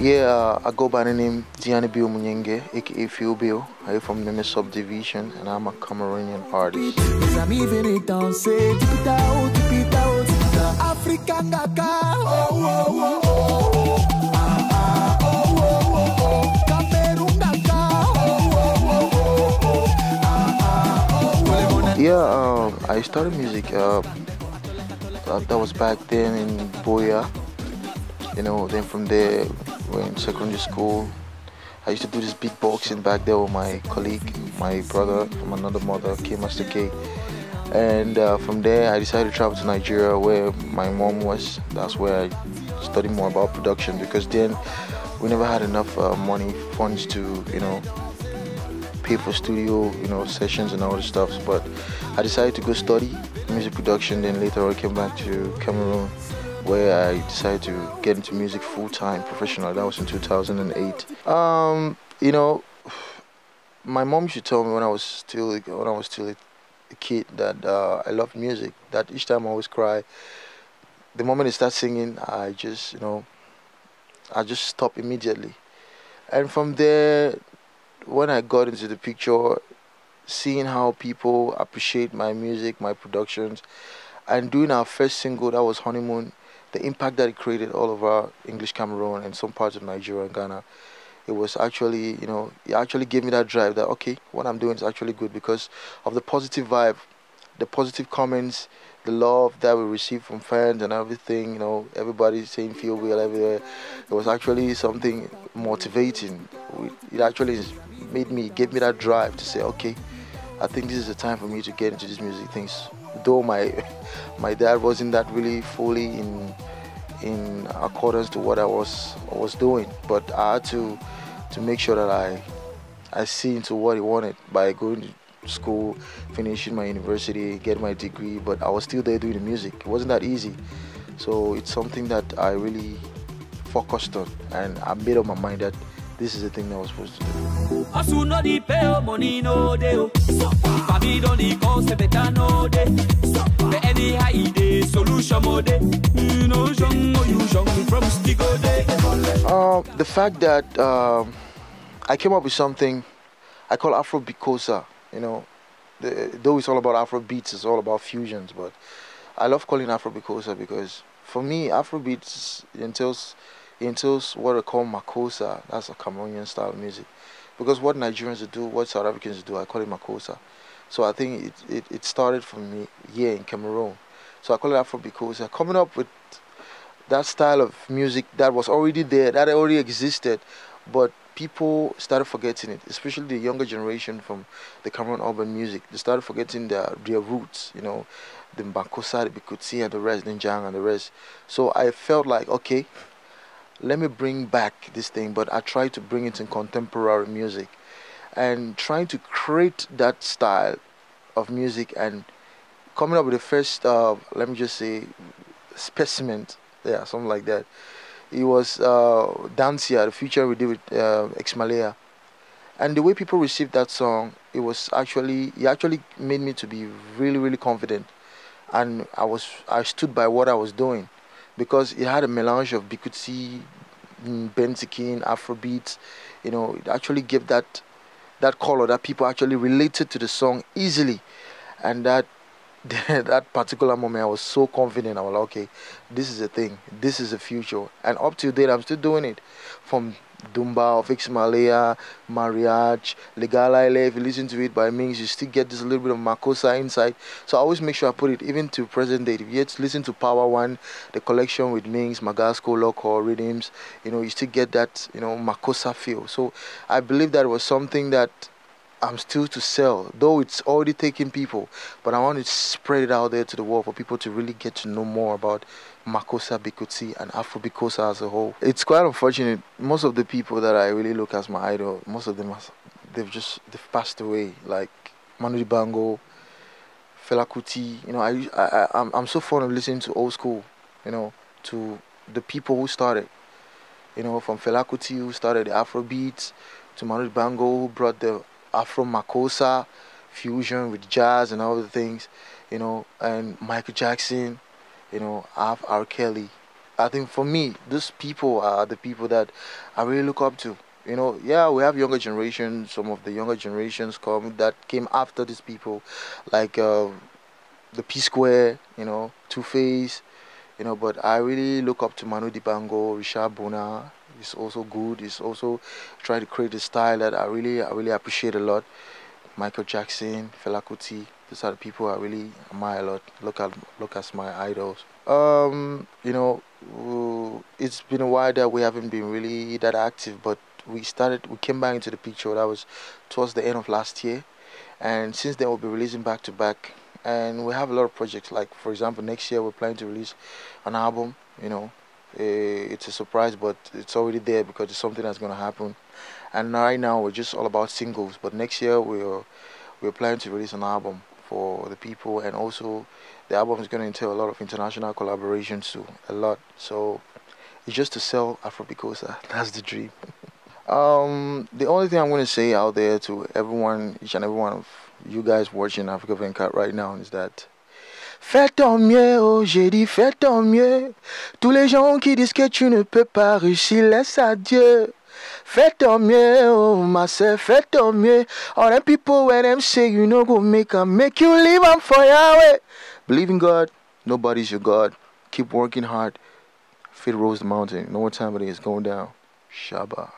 Yeah, I go by the name Bill Munyenge, aka Phillbill. I'm from the subdivision and I'm a Cameroonian artist. Yeah, I started music. That was back then in Boya. Then from there, we're in secondary school. I used to do this beatboxing back there with my colleague, my brother from another mother, K Master K. And from there, I decided to travel to Nigeria, where my mom was. That's where I studied more about production, because then we never had enough funds to, pay for studio, sessions and all this stuff. But I decided to go study music production. Then later I came back to Cameroun, where I decided to get into music full-time, professional. That was in 2008. My mom used to tell me when I was still a kid that I loved music. That each time I always cry, the moment I start singing, I just stop immediately. And from there, when I got into the picture, seeing how people appreciate my music, my productions, and doing our first single, that was Honeymoon, the impact that it created all over English Cameroon and some parts of Nigeria and Ghana, it was actually, it actually gave me that drive that, okay, what I'm doing is actually good, because of the positive vibe, the positive comments, the love that we received from fans and everything, everybody saying Phillbill everywhere. It was actually something motivating. It actually gave me that drive to say, okay, I think this is the time for me to get into these music things. Though my dad wasn't that really fully in accordance to what I was doing, but I had to make sure that I see into what he wanted by going to school, finishing my university, get my degree. But I was still there doing the music. It wasn't that easy, so it's something that I really focused on, and I made up my mind that this is the thing that I was supposed to do. The fact that I came up with something I call Afro Bicosa. Though it's all about Afro beats, it's all about fusions, but I love calling Afro Bicosa because for me, Afro beats entails what I call Makosa. That's a Cameroonian style of music. Because what Nigerians do, what South Africans do, I call it Makosa. So I think it started from me here in Cameroon. So I call it Afro Bicosa. Coming up with that style of music that was already there, that already existed, but people started forgetting it, especially the younger generation from the Cameroon urban music. They started forgetting their roots, the Makosa, the Bikutsi and the rest, the Njang and the rest. So I felt like, okay, let me bring back this thing, but I tried to bring it in contemporary music and trying to create that style of music and coming up with the first, let me just say, specimen, yeah, something like that. It was Dancia, the feature we did with Exmalea. And the way people received that song, it actually made me to be really, really confident. And I stood by what I was doing, because it had a melange of Bikutsi, Bentikin, Afrobeats. It actually gave that color that people actually related to the song easily. And that particular moment, I was so confident. I was like, okay, this is the thing, this is the future. And up to date, I'm still doing it. From Dumba of Ixmalea, Mariage, Legalaile, if you listen to it by Mings, you still get this little bit of Makosa inside. So I always make sure I put it even to present date. If you listen to Power One, the collection with Mings, Magasco, Loco, Rhythms, you still get that, Makosa feel. So I believe that was something that I'm still to sell, though it's already taking people, but I want to spread it out there to the world for people to really get to know more about Makosa, Bikutsi and Afro Bikosa as a whole. It's quite unfortunate. Most of the people that I really look as my idol, most of them they've passed away, like Manu Dibango, Fela Kuti. I'm so fond of listening to old school, to the people who started, from Fela Kuti, who started the Afro beats, to Manu Dibango, who brought the Afro Makosa fusion with jazz and all the things, and Michael Jackson, R. Kelly. I think for me, these people are the people that I really look up to. You know, yeah, we have younger generations. Some of the younger generations come that came after these people, like the P Square, you know, Two Face, you know. But I really look up to Manu Dibango, Richard Bona. He's also good. He's also trying to create a style that I really appreciate a lot. Michael Jackson, Fela Kuti. These are the people I really admire a lot. Look as my idols. You know, it's been a while that we haven't been really that active, but we came back into the picture. That was towards the end of last year, and since then we'll be releasing back to back, and we have a lot of projects. Like for example, next year we're planning to release an album. You know, it's a surprise, but it's already there because it's something that's gonna happen. And right now we're just all about singles, but next year we're planning to release an album for the people, and also the album is going to entail a lot of international collaborations too, a lot. So it's just to sell Afropicosa. That's the dream. The only thing I'm going to say out there to everyone, each and every one of you guys watching Africa Venkat right now is that fais ton mieux, oh j'ai dit fais ton mieux. Tous les gens qui disent que tu ne peux pas réussir, laisse à Dieu. Fais ton mieux, oh my sœur, fais ton mieux. All them people when them say you know go make you live on for Yahweh. Believe in God, nobody's your God. Keep working hard. Fit rose the mountain. Know what time it is going down. Shabbat.